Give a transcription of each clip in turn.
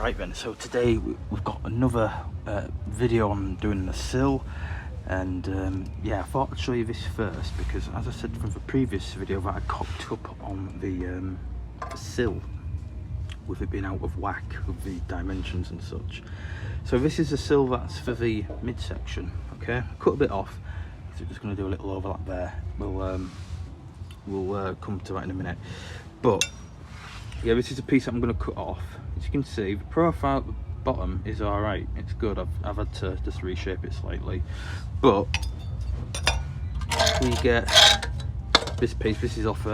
Right then, so today we've got another video on doing the sill, and yeah, I thought I'd show you this first because, as I said from the previous video, that I cocked up on the sill with it being out of whack with the dimensions and such. So this is the sill that's for the midsection. Okay, cut a bit off, so we're just going to do a little overlap there. We'll come to that in a minute, but yeah, this is a piece that I'm going to cut off. As you can see, the profile at the bottom is alright, it's good. I've had to just reshape it slightly, but we get this piece. This is off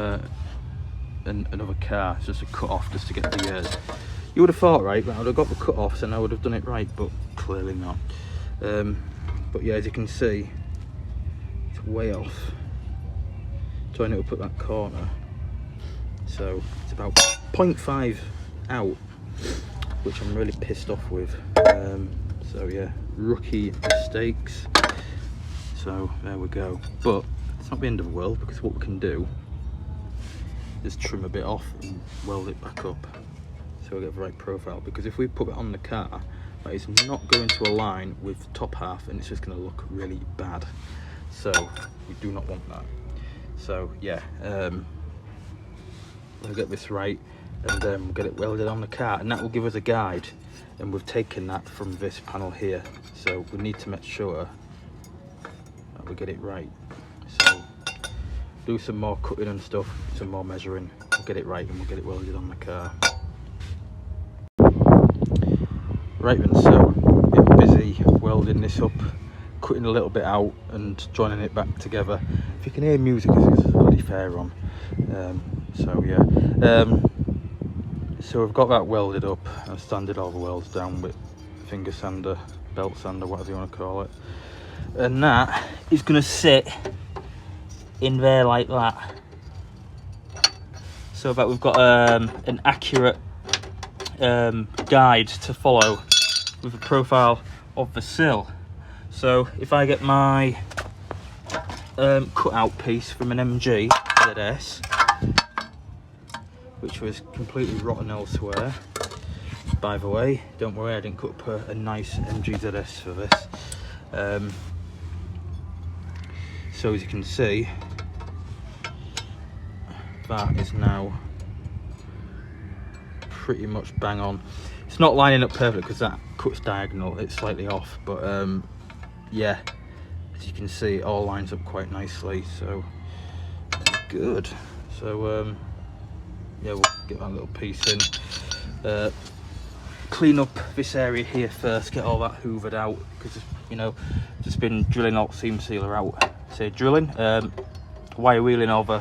another car. It's just a cut off just to get the ears. You would have thought, right, that I would have got the cut offs and I would have done it right, but clearly not. But yeah, as you can see, it's way off. Trying to put that corner, so it's about 0.5 out, which I'm really pissed off with. So yeah, rookie mistakes. So there we go. But it's not the end of the world, because what we can do is trim a bit off and weld it back up so we get the right profile. Because if we put it on the car, that is not going to align with the top half, and it's just going to look really bad. So we do not want that. So yeah, we'll get this right, and we'll get it welded on the car, and that will give us a guide. And we've taken that from this panel here, so we need to make sure that we get it right. So do some more cutting and stuff, some more measuring, we'll get it right, and we'll get it welded on the car. Right then, so a bit busy welding this up, cutting a little bit out and joining it back together. If you can hear music, it's a bloody fair on. So yeah, so we've got that welded up. I've sanded all the welds down with finger sander, belt sander, whatever you want to call it, and that is going to sit in there like that, so that we've got an accurate guide to follow with the profile of the sill. So if I get my cut-out piece from an MG ZS, which was completely rotten elsewhere, by the way, don't worry, I didn't cut up a nice MG ZS for this. So as you can see, that is now pretty much bang on. It's not lining up perfectly because that cut's diagonal, it's slightly off, but yeah, as you can see, it all lines up quite nicely, so good. So yeah, we'll get that little piece in, clean up this area here first, get all that hoovered out, because, you know, just been drilling all seam sealer out, wire wheeling over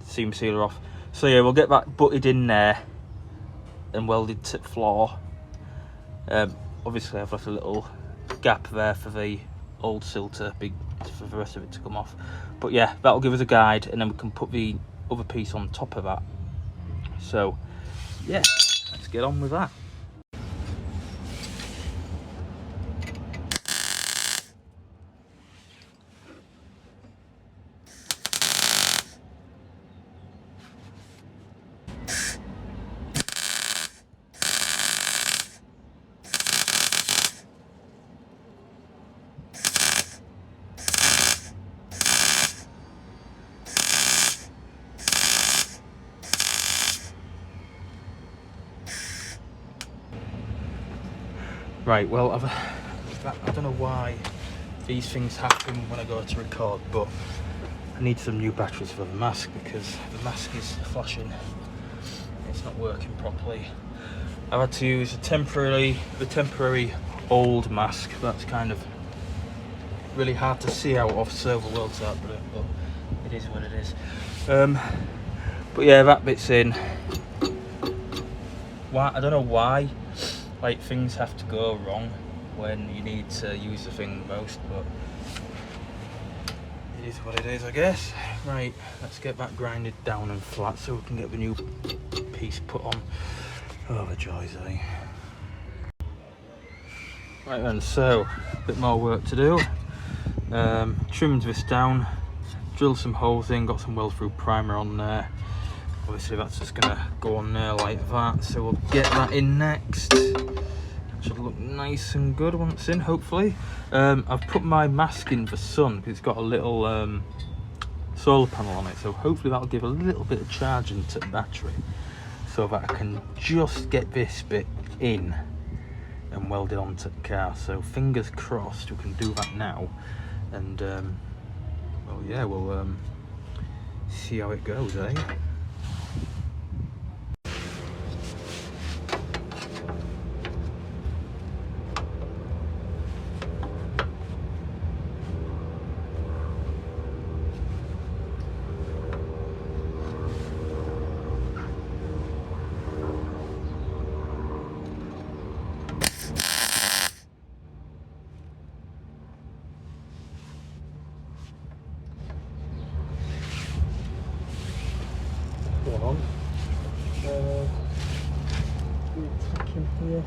seam sealer off. So yeah, we'll get that butted in there and welded to the floor. Obviously I've left a little gap there for the old sill for the rest of it to come off, but yeah, that'll give us a guide, and then we can put the other piece on top of that. So yeah, let's get on with that. Right, well, I don't know why these things happen when I go to record, but I need some new batteries for the mask, because the mask is flashing. It's not working properly. I've had to use the temporary old mask. That's kind of really hard to see out of, so the world's out, but it is what it is. But yeah, that bit's in. Why? I don't know why. Like, things have to go wrong when you need to use the thing most, but it is what it is, I guess. Right, let's get that grinded down and flat so we can get the new piece put on. Oh, the joys, eh? Right then, so a bit more work to do. Trimmed this down, drilled some holes in, got some weld through primer on there, Obviously that's just gonna go on there like that, so we'll get that in next. Should look nice and good once in, hopefully. I've put my mask in for sun because it's got a little solar panel on it, so hopefully that'll give a little bit of charge into the battery so that I can just get this bit in and weld it onto the car. So fingers crossed we can do that now, and well, yeah, we'll see how it goes, eh? One on. Tack in here.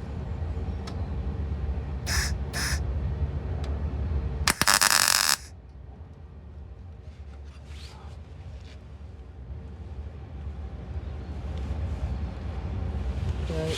Okay.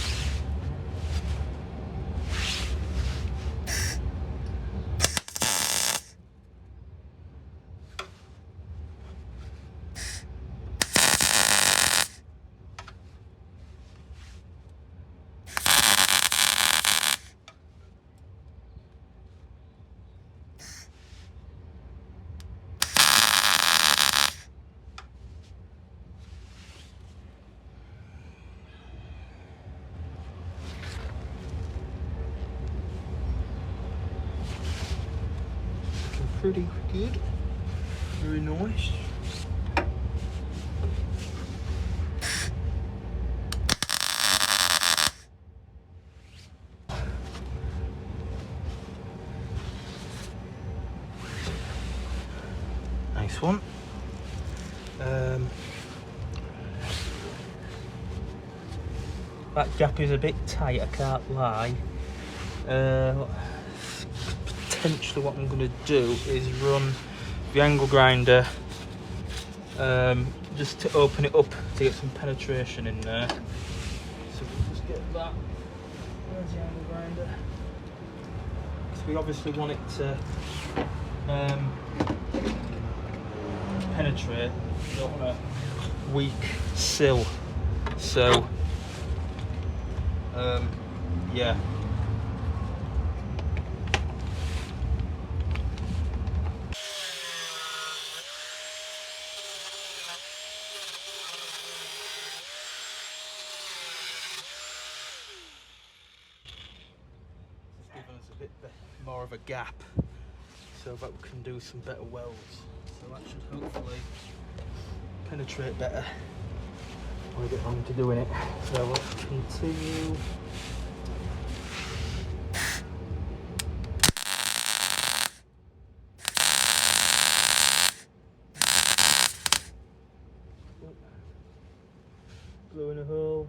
Pretty good, very nice. Nice one. That gap is a bit tight, I can't lie. Potentially what I'm going to do is run the angle grinder just to open it up to get some penetration in there. So we'll just get that. Where's the angle grinder? Because we obviously want it to penetrate. We don't want a weak sill. So yeah. A bit more of a gap so that we can do some better welds, so that should hopefully penetrate better when we get on to doing it. So let's continue. Blowing a hole.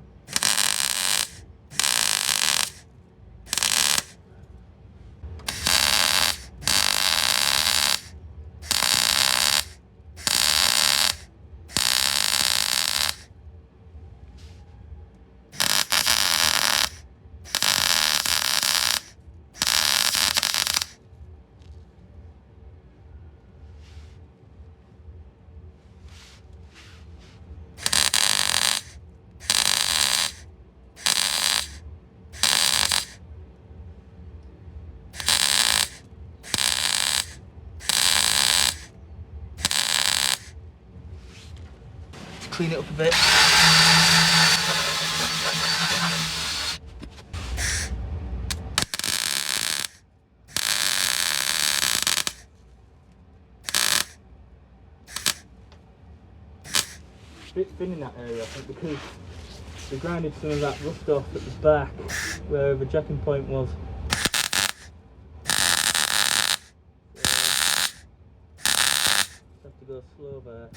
Clean it up a bit. A bit thin in that area, I think, because we grinded some of that rust off at the back where the jacking point was. Have to go slow there.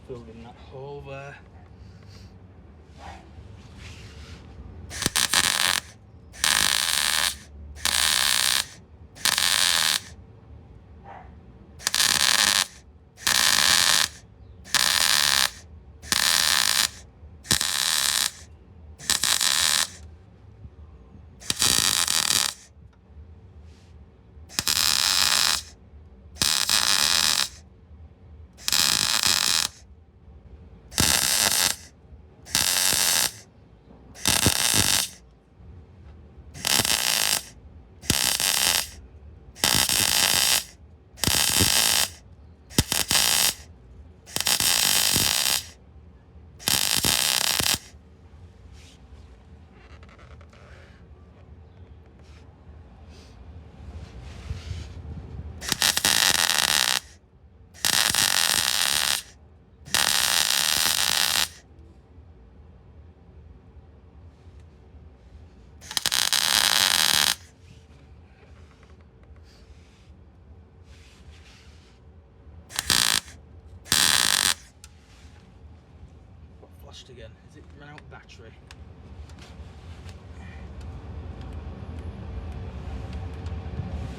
filled in that hole there. Again, is it run out of battery?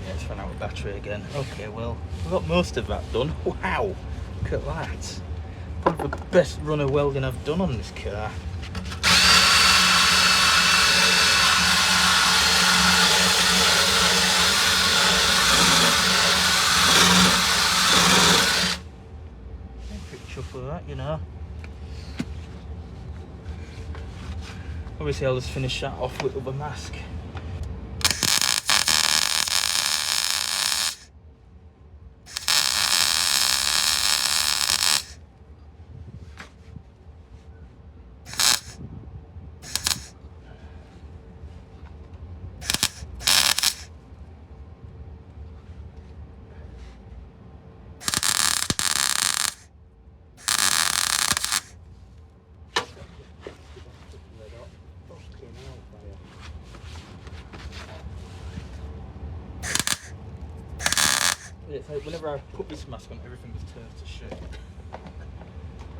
Yeah, it's run out of battery again. Okay, well, we got most of that done. Wow, look at that. Probably the best run of welding I've done on this car. I'm pretty chuffed with that, you know. Obviously I'll just finish that off with the mask. It's like whenever I put this mask on, everything just turns to shit.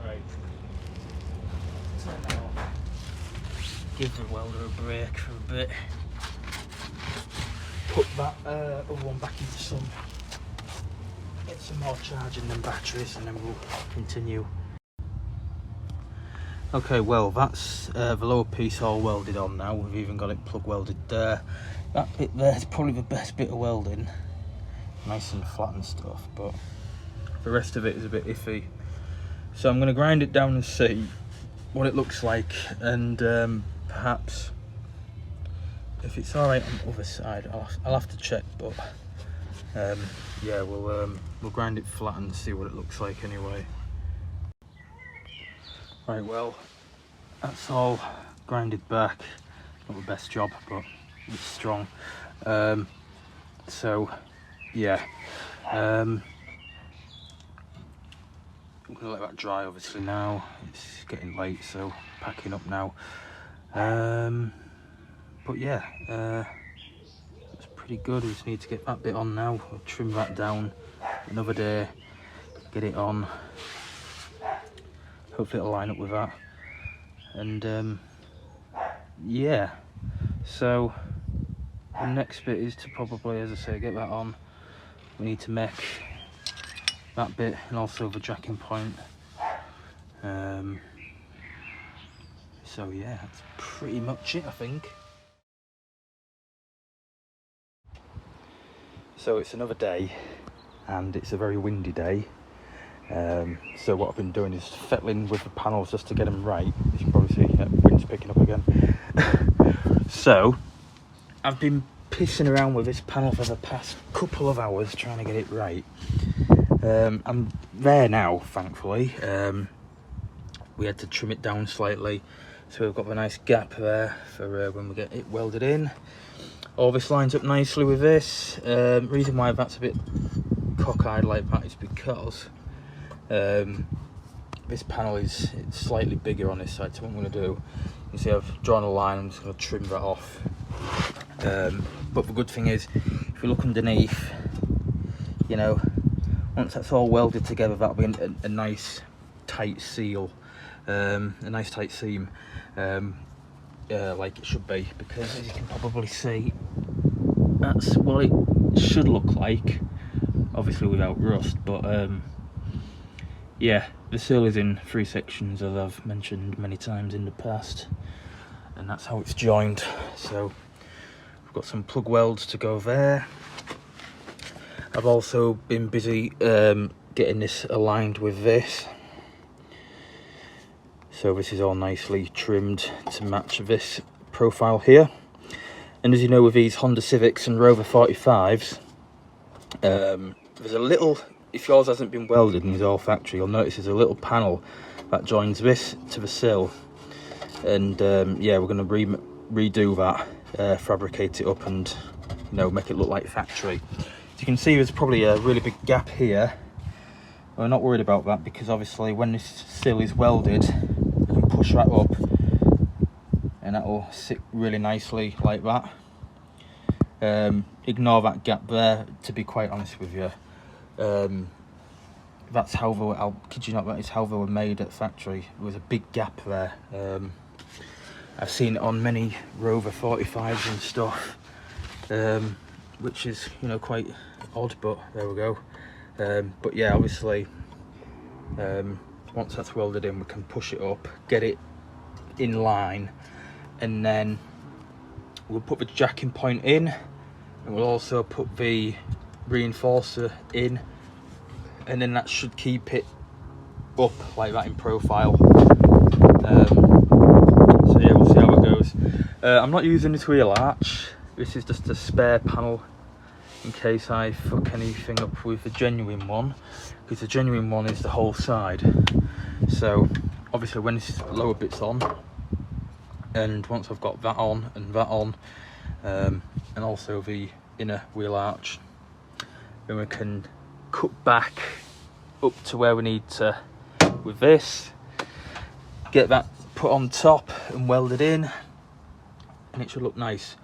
Right. Turn that off. Give the welder a break for a bit. Put that other one back into some. Get some more charging than batteries, and then we'll continue. Okay, well that's the lower piece all welded on now. We've even got it plug welded there. That bit there is probably the best bit of welding. Nice and flat and stuff, but the rest of it is a bit iffy. So I'm going to grind it down and see what it looks like, and perhaps if it's all right on the other side, I'll have to check. But yeah, we'll grind it flat and see what it looks like anyway. Right, well, that's all grinded back. Not the best job, but it's strong. So yeah, I'm gonna let that dry obviously now. It's getting late, so packing up now. But yeah, it's pretty good. We just need to get that bit on now. We'll trim that down another day, get it on. Hopefully it'll line up with that. And yeah, so the next bit is to probably, as I say, get that on. We need to make that bit and also the jacking point. So yeah, that's pretty much it, I think. So it's another day, and it's a very windy day. So what I've been doing is fettling with the panels just to get them right. As you can probably see, wind's picking up again. So I've been pissing around with this panel for the past couple of hours trying to get it right. I'm there now, thankfully. We had to trim it down slightly, so we've got a nice gap there for when we get it welded in. All this lines up nicely with this. Reason why that's a bit cockeyed like that is because this panel is slightly bigger on this side. So what I'm going to do, you see I've drawn a line, I'm just going to trim that off. But the good thing is, if you look underneath, you know, once that's all welded together, that'll be a nice tight seal, a nice tight seam, like it should be, because as you can probably see, that's what it should look like, obviously without rust. But yeah, the sill is in 3 sections, as I've mentioned many times in the past, and that's how it's joined. So we've got some plug welds to go there. I've also been busy getting this aligned with this, so this is all nicely trimmed to match this profile here. And as you know, with these Honda Civics and Rover 45s, there's a little, if yours hasn't been welded and is all factory, you'll notice there's a little panel that joins this to the sill. And yeah, we're going to redo that, fabricate it up and, you know, make it look like factory. As you can see, there's probably a really big gap here. We're not worried about that, because obviously when this sill is welded, we can push that up and that will sit really nicely like that. Ignore that gap there, to be quite honest with you. That's how they were, I'll kid you not, that is how they were made at factory. There was a big gap there. I've seen it on many Rover 45s and stuff, which is, you know, quite odd, but there we go. But yeah, obviously once that's welded in, we can push it up, get it in line, and then we'll put the jacking point in, and we'll also put the reinforcer in, and then that should keep it up like that in profile. So yeah, we'll see how it goes. I'm not using this wheel arch. This is just a spare panel in case I fuck anything up with the genuine one, because the genuine one is the whole side. So obviously when this lower bit's on, and once I've got that on and that on, and also the inner wheel arch, then we can cut back up to where we need to with this, get that put on top and welded in, and it should look nice.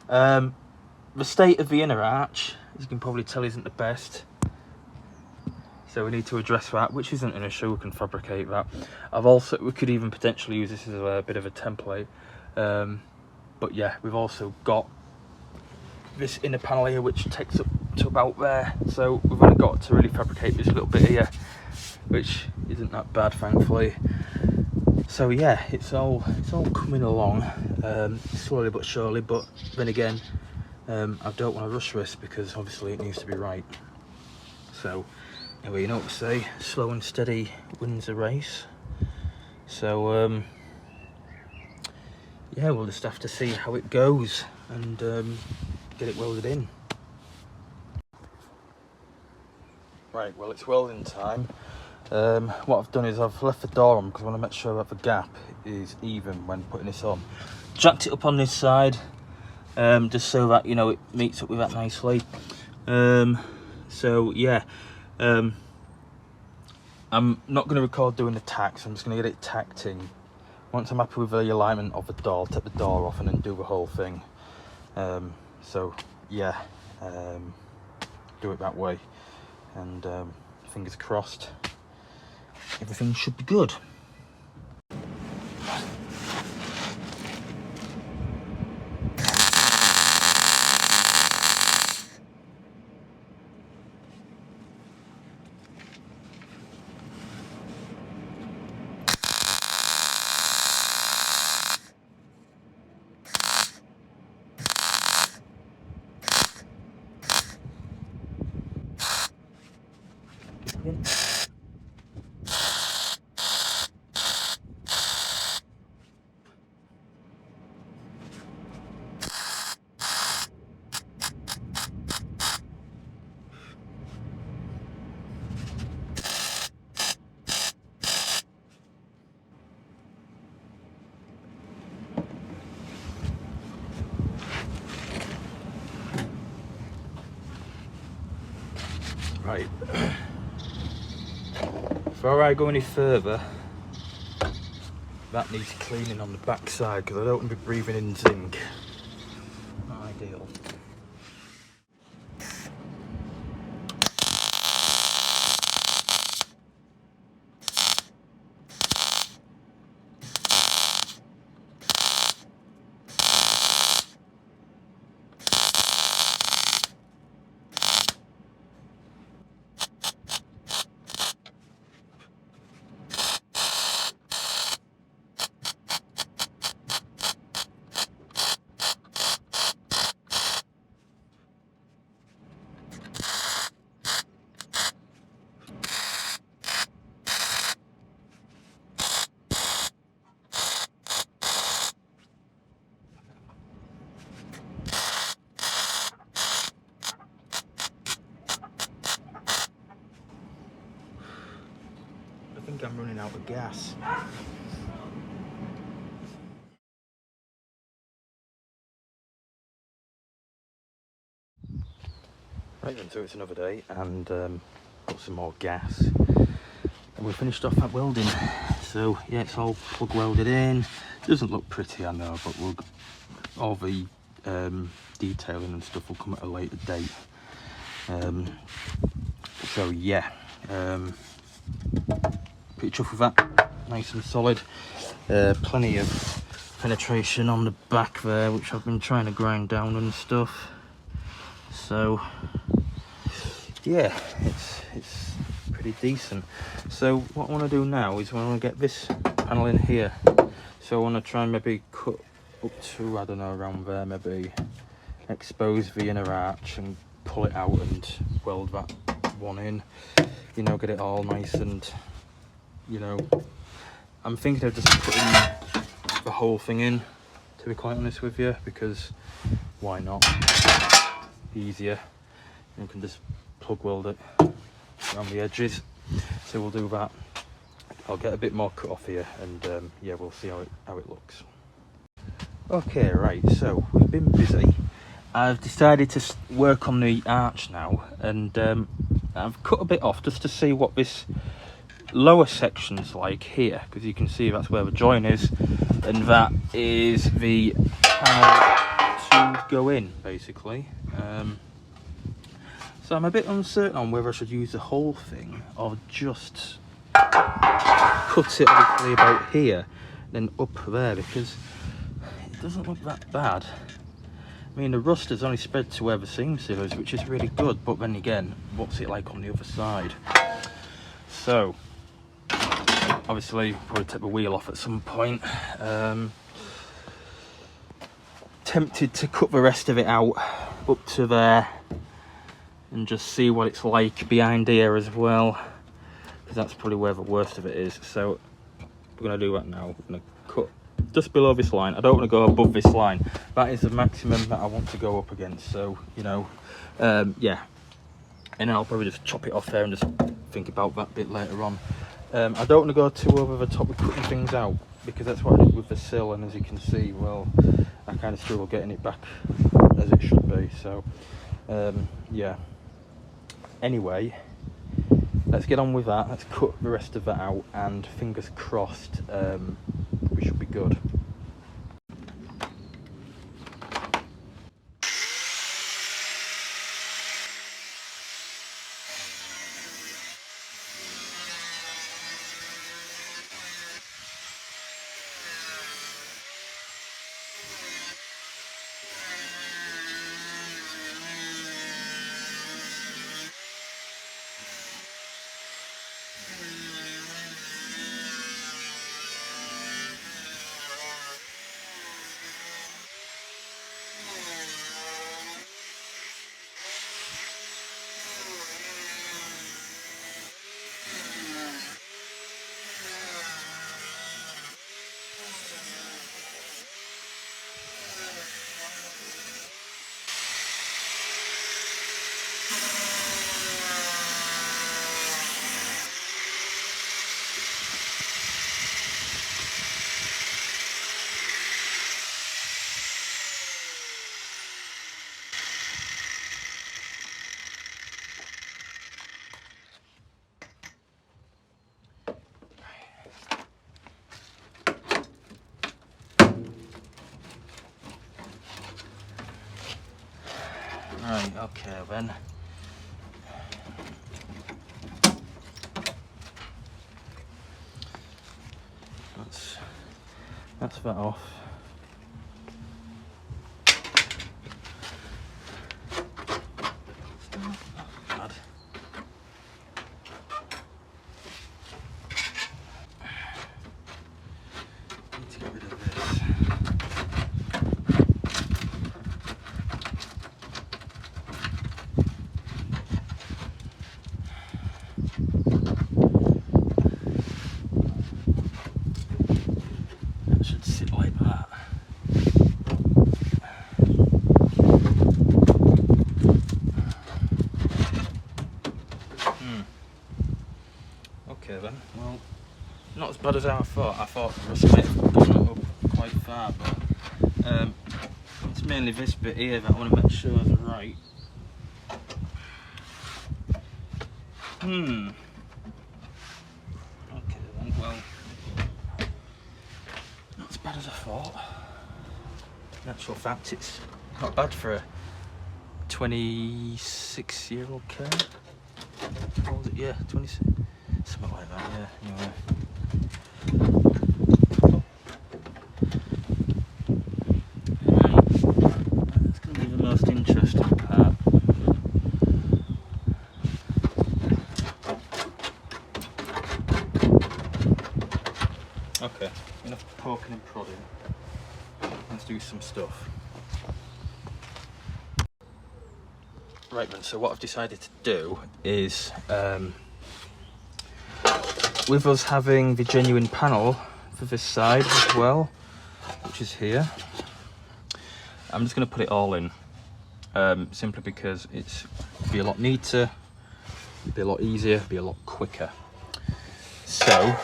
The state of the inner arch, as you can probably tell, isn't the best, so we need to address that, which isn't an issue. We can fabricate that. We could even potentially use this as a bit of a template, but yeah, we've also got this inner panel here which takes up to about there, so we've only got to really fabricate this little bit here, which isn't that bad, thankfully. So yeah, it's all coming along, slowly but surely. But then again, I don't want to rush this, because obviously it needs to be right. So anyway, you know what we say, slow and steady wins the race. So yeah, we'll just have to see how it goes and get it welded in. Right, well, it's welding time. What I've done is I've left the door on because I want to make sure that the gap is even when putting this on. Jacked it up on this side, just so that, you know, it meets up with that nicely. So yeah, I'm not going to record doing the tack, so I'm just going to get it tacked in. Once I'm happy with the alignment of the door, I'll take the door off and then do the whole thing. So yeah, do it that way, and fingers crossed, everything should be good. Right, before I go any further, that needs cleaning on the back side, because I don't want to be breathing in zinc. Not ideal. think I'm running out of gas. Right then, so it's another day, and got some more gas, and we finished off that welding. So yeah, it's all plug welded in. It doesn't look pretty, I know, but all the detailing and stuff will come at a later date. So yeah, pretty chuffed with that. Nice and solid. Plenty of penetration on the back there, which I've been trying to grind down and stuff. So yeah, it's pretty decent. So what I want to do now is I want to get this panel in here. So I want to try and maybe cut up to, I don't know, around there, maybe expose the inner arch and pull it out and weld that one in, you know, get it all nice. And you know, I'm thinking of just putting the whole thing in, to be quite honest with you, because why not? Easier. You can just plug weld it around the edges. So we'll do that. I'll get a bit more cut off here, and yeah, we'll see how it looks. Okay, right, so we've been busy. I've decided to work on the arch now, and I've cut a bit off just to see what this lower section's like here, because you can see that's where the join is, and that is the panel to go in, basically. So I'm a bit uncertain on whether I should use the whole thing or just cut it obviously about here, then up there, because it doesn't look that bad. I mean, the rust has only spread to where the seam sill is, which is really good, but then again, what's it like on the other side? So obviously probably take the wheel off at some point. Tempted to cut the rest of it out up to there and just see what it's like behind here as well, because that's probably where the worst of it is. So we're going to do that now. We're going to cut just below this line. I don't want to go above this line. That is the maximum that I want to go up against. So, you know, yeah, and I'll probably just chop it off there and just think about that bit later on. I don't want to go too over the top with cutting things out, because that's what I did with the sill, and as you can see, well, I kind of struggle getting it back as it should be. So yeah, anyway, let's get on with that. Let's cut the rest of that out, and fingers crossed, we should be good. Right, okay then. That's that off. Bad. Need to get rid of this. That should sit like that. Well, not as bad as I thought. I thought the rust might have gone up quite far, but it's mainly this bit here that I want to make sure is right. Okay then, well, not as bad as I thought. In actual fact, it's not bad for a 26-year-old car. What was it? Yeah, 26, something like that, yeah, anyway. That's going to be the most interesting part. Okay, enough poking and prodding. Let's do some stuff. Right then, so what I've decided to do is, with us having the genuine panel for this side as well, which is here, I'm just going to put it all in, simply because it's be a lot neater, be a lot easier, be a lot quicker. So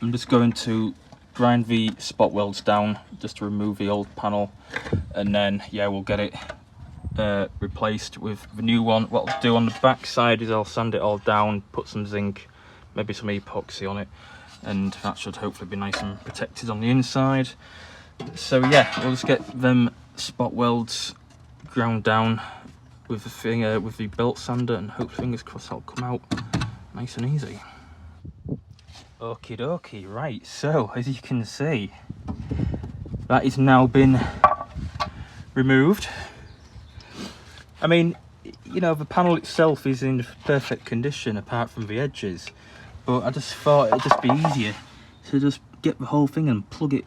I'm just going to grind the spot welds down just to remove the old panel, and then yeah, we'll get it replaced with the new one. What I'll do on the back side is I'll sand it all down, put some zinc, maybe some epoxy on it, and that should hopefully be nice and protected on the inside. So yeah, we'll just get them spot welds ground down with the thing, with the belt sander, and hopefully, fingers crossed, that'll come out nice and easy. Okie dokie, right, so as you can see, that has now been removed. I mean, you know, the panel itself is in perfect condition apart from the edges, but I just thought it'd just be easier to just get the whole thing and plug it,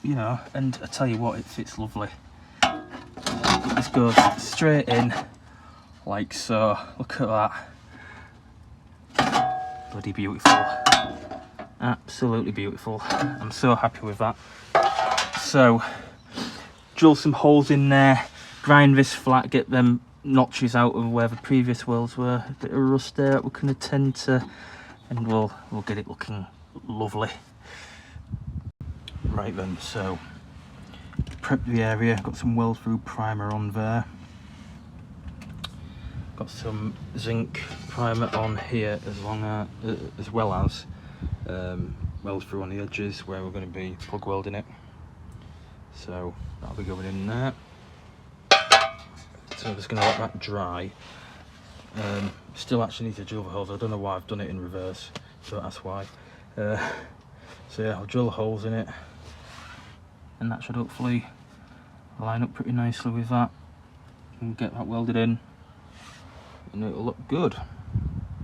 you know, and I tell you what, it fits lovely. It just goes straight in like so. Look at that. Bloody beautiful. Absolutely beautiful. I'm so happy with that. So drill some holes in there, grind this flat, get them notches out of where the previous welds were, a bit of rust there that we can attend to, and we'll get it looking lovely. Right then, so prep the area, got some weld through primer on there, got some zinc primer on here as well as weld through on the edges where we're going to be plug welding it, so that'll be going in there. So I'm just going to let that dry. Still actually need to drill the holes. I don't know why I've done it in reverse, so that's why. So yeah, I'll drill the holes in it, and that should hopefully line up pretty nicely with that, and get that welded in, and it'll look good,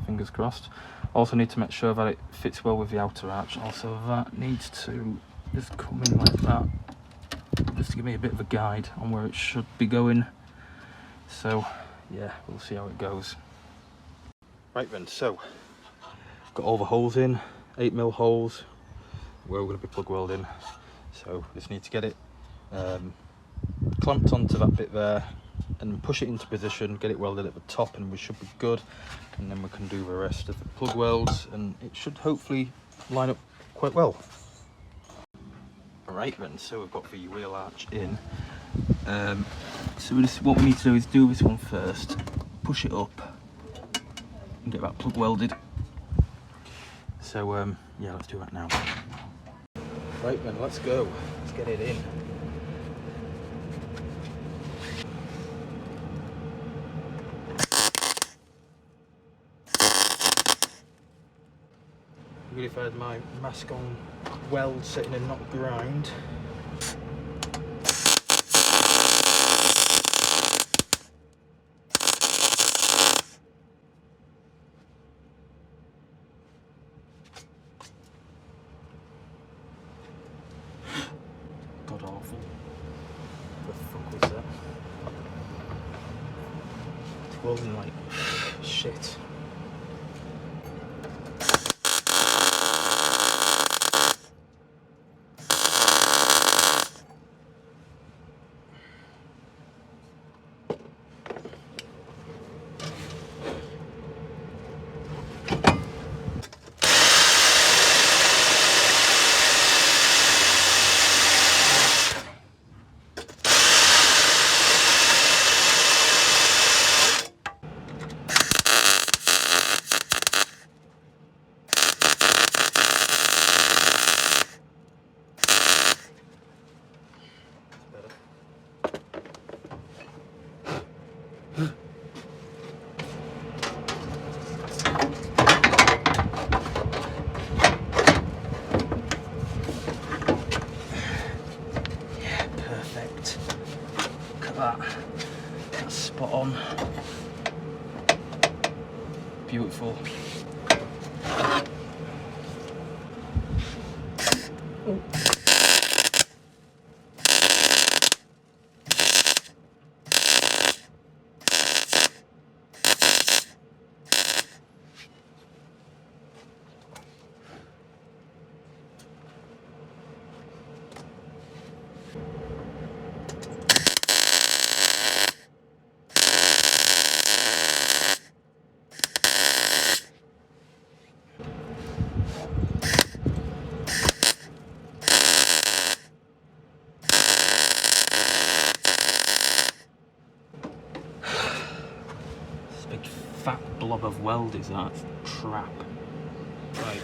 fingers crossed. Also need to make sure that it fits well with the outer arch, also that needs to just come in like that, just to give me a bit of a guide on where it should be going. So yeah, we'll see how it goes. Right then, so got all the holes in, 8mm holes where we're going to be plug welding, so just need to get it clamped onto that bit there and push it into position, get it welded at the top, and we should be good, and then we can do the rest of the plug welds and it should hopefully line up quite well. Right then, so we've got the wheel arch in, so what we need to do is do this one first, push it up and get that plug welded. So yeah, let's do that now. Right then, let's go, let's get it in. Really, if I had my mask on weld sitting and not grind. God awful. What the fuck was that? It's welding like shit. Oh. Big fat blob of weld is that trap. Right.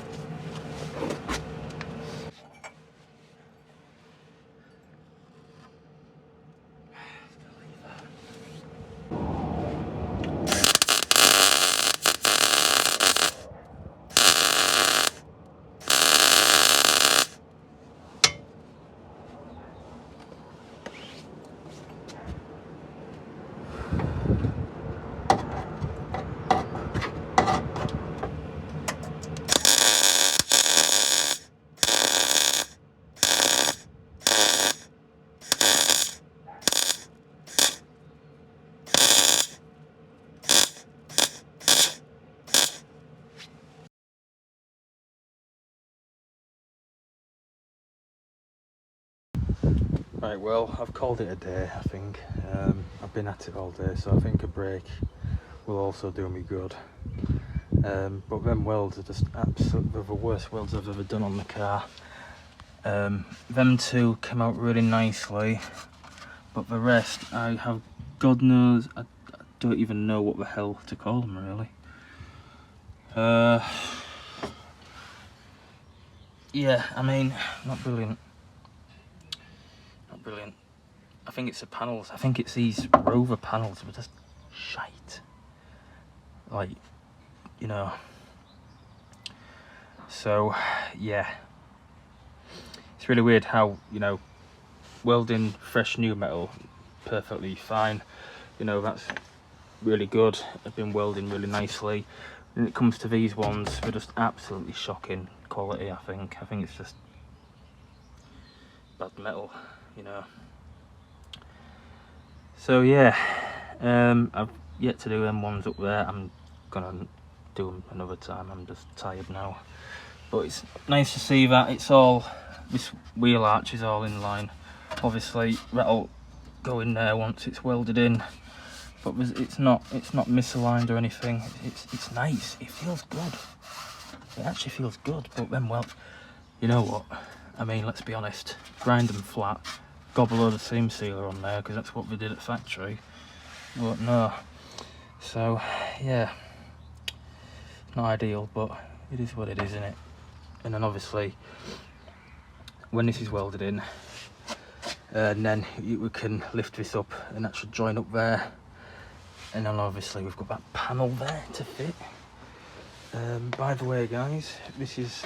Right, well, I've called it a day, I think. I've been at it all day, so I think a break will also do me good. But them welds are just absolutely the worst welds I've ever done on the car. Them two came out really nicely, but the rest, I have, God knows, I don't even know what the hell to call them, really. Yeah, I mean, not brilliant. Not brilliant. I think it's the panels. I think it's these Rover panels were just shite. Like, you know. So, yeah. It's really weird how, you know, welding fresh new metal, perfectly fine. You know, that's really good. I've been welding really nicely. When it comes to these ones, they're just absolutely shocking quality, I think. I think it's just bad metal, you know. So yeah, I've yet to do them ones up there. I'm gonna do them another time. I'm just tired now. But it's nice to see that it's all, this wheel arch is all in line. Obviously that'll go in there once it's welded in, but it's not misaligned or anything. It's nice. It feels good. It actually feels good. But then, well, you know what? I mean, let's be honest. Grind them flat. Gobble a load of seam sealer on there because that's what we did at factory. But no. So yeah, not ideal, but it is what it is, isn't it? And then obviously, when this is welded in, and then we can lift this up and that should join up there. And then obviously we've got that panel there to fit. By the way, guys, this is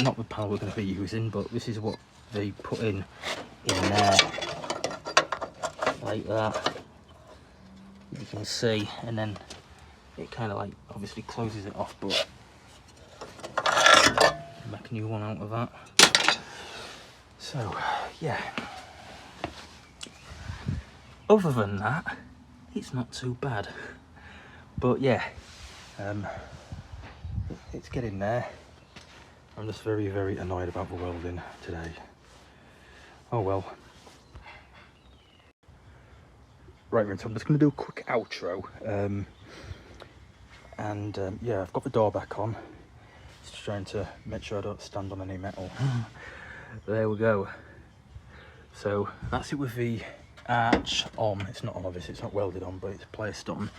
not the panel we're going to be using, but this is what they put in there, like that. You can see, and then it kind of like obviously closes it off, but make a new one out of that. So yeah, other than that, it's not too bad. But yeah, it's getting there. I'm just very, very annoyed about the welding today. Oh well. Right, so I'm just going to do a quick outro. Yeah, I've got the door back on. Just trying to make sure I don't stand on any metal. There we go. So that's it with the arch on. It's not on, obviously, it's not welded on, but it's placed on.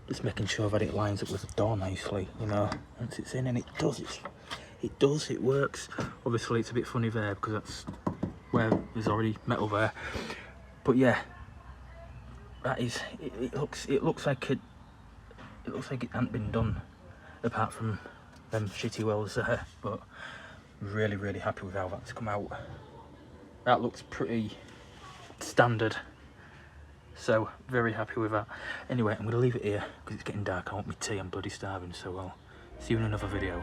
Just making sure that it lines up with the door nicely, you know. Once it's in, and it does. It works. Obviously, it's a bit funny there because that's where there's already metal there. But yeah, that is. It looks like it hasn't been done, apart from them shitty welds there. But really, really happy with how that's come out. That looks pretty standard. So very happy with that. Anyway, I'm going to leave it here because it's getting dark. I want my tea. I'm bloody starving. So I'll see you in another video.